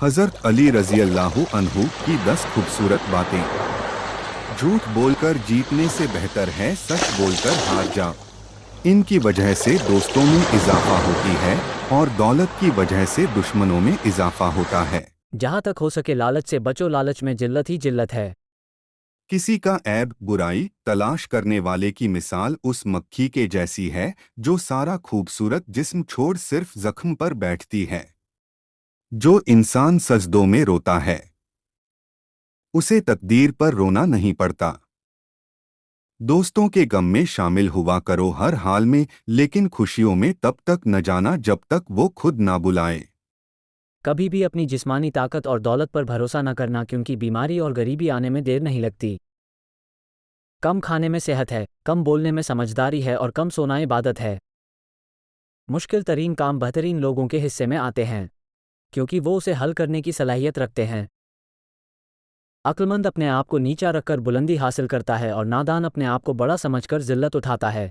हज़रत अली रज़ी अल्लाहु अन्हु की 10 खूबसूरत बातें। झूठ बोलकर जीतने से बेहतर है सच बोलकर हार जा। इनकी वजह से दोस्तों में इजाफा होती है और दौलत की वजह से दुश्मनों में इजाफा होता है। जहाँ तक हो सके लालच से बचो, लालच में जिल्लत ही जिल्लत है। किसी का ऐब बुराई तलाश करने वाले की मिसाल उस मक्खी के जैसी है जो सारा खूबसूरत जिस्म छोड़ सिर्फ जख्म पर बैठती है। जो इंसान सजदों में रोता है उसे तकदीर पर रोना नहीं पड़ता। दोस्तों के गम में शामिल हुआ करो हर हाल में, लेकिन खुशियों में तब तक न जाना जब तक वो खुद ना बुलाए। कभी भी अपनी जिस्मानी ताकत और दौलत पर भरोसा न करना, क्योंकि बीमारी और गरीबी आने में देर नहीं लगती। कम खाने में सेहत है, कम बोलने में समझदारी है और कम सोना इबादत है। मुश्किल तरीन काम बेहतरीन लोगों के हिस्से में आते हैं, क्योंकि वो उसे हल करने की सलाहियत रखते हैं। अक्लमंद अपने आप को नीचा रखकर बुलंदी हासिल करता है और नादान अपने आप को बड़ा समझकर जिल्लत उठाता है।